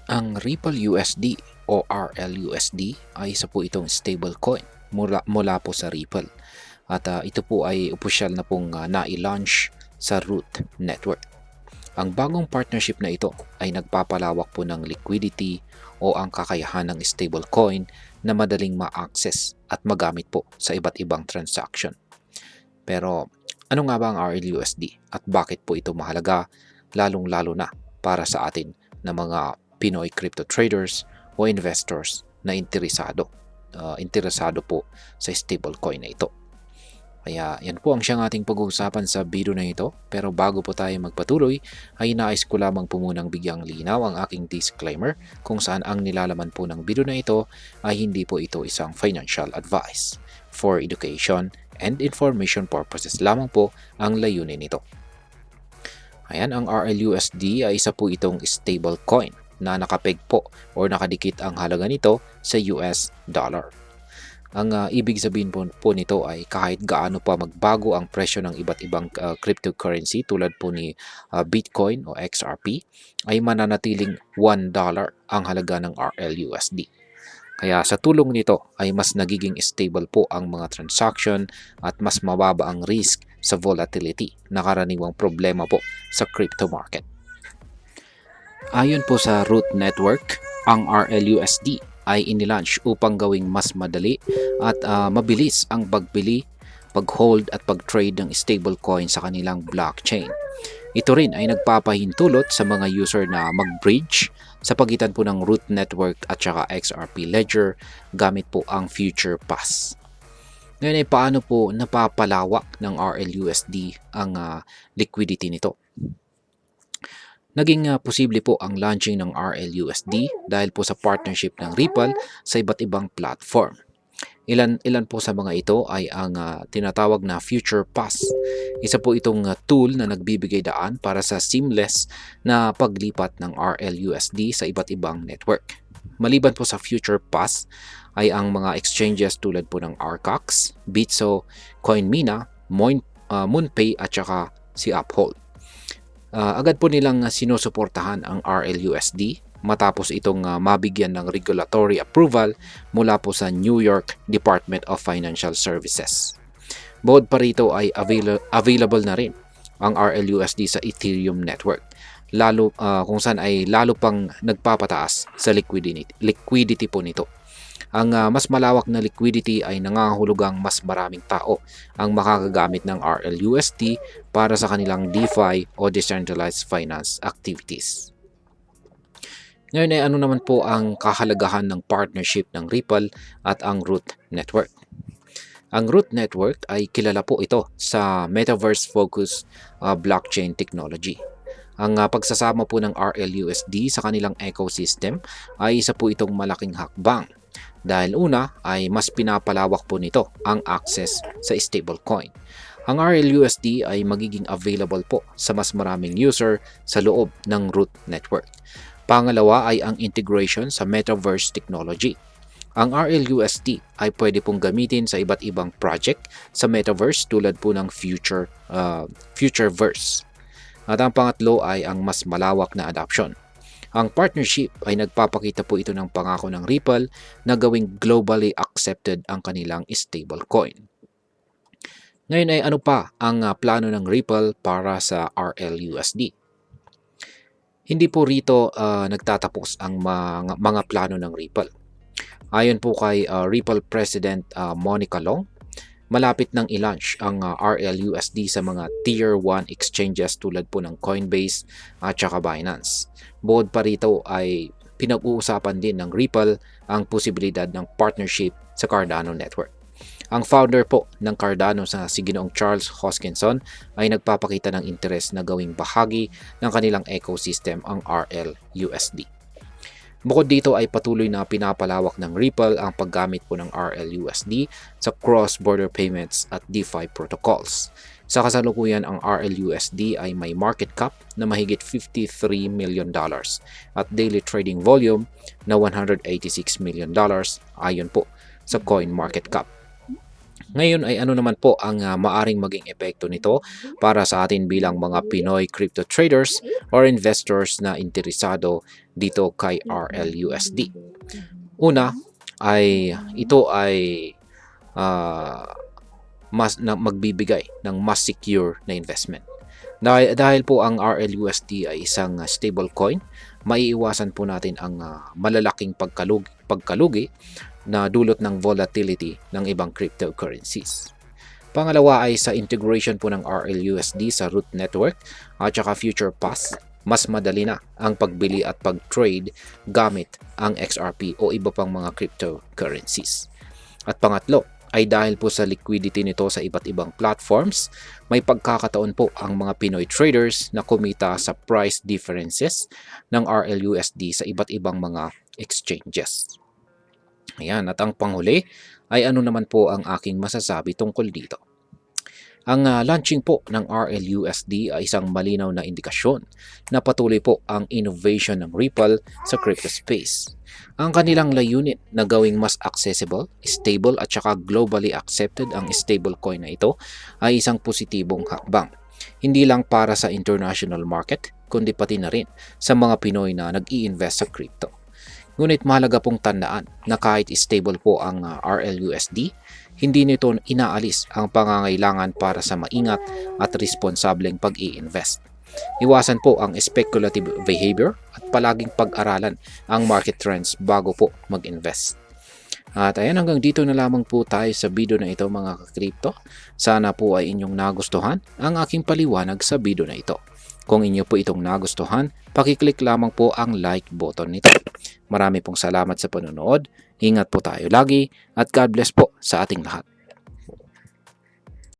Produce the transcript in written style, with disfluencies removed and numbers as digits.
Ang Ripple USD o RLUSD ay isa po itong stablecoin mula po sa Ripple. At ito po ay opisyal na pong na-launch sa Root Network. Ang bagong partnership na ito ay nagpapalawak po ng liquidity o ang kakayahan ng stablecoin na madaling ma-access at magamit po sa iba't ibang transaction. Pero ano nga ba ang RLUSD at bakit po ito mahalaga lalong-lalo na para sa atin na mga Pinoy crypto traders o investors na interesado po sa stablecoin na ito. Kaya yan po ang siyang ating pag-uusapan sa video na ito. Pero bago po tayo magpatuloy, ay nais ko lamang po munang bigyang linaw ang aking disclaimer kung saan ang nilalaman po ng video na ito ay hindi po ito isang financial advice. For education and information purposes lamang po ang layunin nito. Ayan, ang RLUSD ay isa po itong stablecoin na nakapeg po o nakadikit ang halaga nito sa US dollar. Ang ibig sabihin po nito ay kahit gaano pa magbago ang presyo ng iba't ibang cryptocurrency tulad po ni Bitcoin o XRP, ay mananatiling $1 ang halaga ng RLUSD. Kaya sa tulong nito ay mas nagiging stable po ang mga transaction at mas mababa ang risk sa volatility na karaniwang problema po sa crypto market. Ayon po sa Root Network, ang RLUSD ay inilaunch upang gawing mas madali at mabilis ang pagbili, pag-hold at pag-trade ng stablecoin sa kanilang blockchain. Ito rin ay nagpapahintulot sa mga user na mag-bridge sa pagitan po ng Root Network at saka XRP Ledger gamit po ang Future Pass. Ngayon ay paano po napapalawak ng RLUSD ang liquidity nito? Naging posible po ang launching ng RLUSD dahil po sa partnership ng Ripple sa iba't ibang platform. Ilan po sa mga ito ay ang tinatawag na Future Pass. Isa po itong tool na nagbibigay daan para sa seamless na paglipat ng RLUSD sa iba't ibang network. Maliban po sa Future Pass ay ang mga exchanges tulad po ng Arcax, Bitso, CoinMina, MoonPay at saka si Uphold. Agad po nilang sinusuportahan ang RLUSD matapos itong mabigyan ng regulatory approval mula po sa New York Department of Financial Services. Bukod pa rito ay available na rin ang RLUSD sa Ethereum network, kung saan ay lalo pang nagpapataas sa liquidity po nito. Ang mas malawak na liquidity ay nangangahulugang mas maraming tao ang makakagamit ng RLUSD para sa kanilang DeFi o Decentralized Finance activities. Ngayon ay ano naman po ang kahalagahan ng partnership ng Ripple at ang Root Network? Ang Root Network ay kilala po ito sa metaverse-focused blockchain technology. Ang pagsasama po ng RLUSD sa kanilang ecosystem ay isa po itong malaking hakbang. Dahil una ay mas pinapalawak po nito ang access sa stablecoin. Ang RLUSD ay magiging available po sa mas maraming user sa loob ng Root Network. Pangalawa ay ang integration sa metaverse technology. Ang RLUSD ay pwede pong gamitin sa iba't ibang project sa metaverse tulad po ng Futureverse. At ang pangatlo ay ang mas malawak na adoption. Ang partnership ay nagpapakita po ito ng pangako ng Ripple na gawing globally accepted ang kanilang stablecoin. Ngayon ay ano pa ang plano ng Ripple para sa RLUSD? Hindi po rito nagtatapos ang mga plano ng Ripple. Ayon po kay Ripple President Monica Long, malapit nang i-launch ang RLUSD sa mga Tier 1 exchanges tulad po ng Coinbase at saka Binance. Bukod pa rito ay pinag-uusapan din ng Ripple ang posibilidad ng partnership sa Cardano Network. Ang founder po ng Cardano sa si Ginoong Charles Hoskinson ay nagpapakita ng interes na gawing bahagi ng kanilang ecosystem ang RLUSD. Bukod dito ay patuloy na pinapalawak ng Ripple ang paggamit po ng RLUSD sa cross-border payments at DeFi protocols. Sa kasalukuyan, ang RLUSD ay may market cap na mahigit $53 million at daily trading volume na $186 million ayon po sa CoinMarketCap. Ngayon ay ano naman po ang maaring maging epekto nito para sa atin bilang mga Pinoy crypto traders or investors na interesado dito kay RLUSD. Una ay ito ay ah, magbibigay ng mas secure na investment. Dahil po ang RLUSD ay isang stable coin, maiiwasan po natin ang malalaking pagkalugi na dulot ng volatility ng ibang cryptocurrencies. Pangalawa ay sa integration po ng RLUSD sa root network at saka future pass, mas madali na ang pagbili at pag-trade gamit ang XRP o iba pang mga cryptocurrencies. At pangatlo ay dahil po sa liquidity nito sa iba't ibang platforms, may pagkakataon po ang mga Pinoy traders na kumita sa price differences ng RLUSD sa iba't ibang mga exchanges. Ayan, at ang panghuli ay ano naman po ang aking masasabi tungkol dito. Ang launching po ng RLUSD ay isang malinaw na indikasyon na patuloy po ang innovation ng Ripple sa crypto space. Ang kanilang layunin na gawing mas accessible, stable at saka globally accepted ang stablecoin na ito ay isang positibong hakbang. Hindi lang para sa international market, kundi pati na rin sa mga Pinoy na nag-i-invest sa crypto. Ngunit mahalaga pong tandaan na kahit stable po ang RLUSD, hindi nito inaalis ang pangangailangan para sa maingat at responsableng pag-i-invest. Iwasan po ang speculative behavior at palaging pag-aralan ang market trends bago po mag-invest. At ayan, hanggang dito na lamang po tayo sa video na ito mga ka-crypto. Sana po ay inyong nagustuhan ang aking paliwanag sa video na ito. Kung inyo po itong nagustuhan, pakiclick lamang po ang like button nito. Marami pong salamat sa panonood. Ingat po tayo lagi at God bless po sa ating lahat.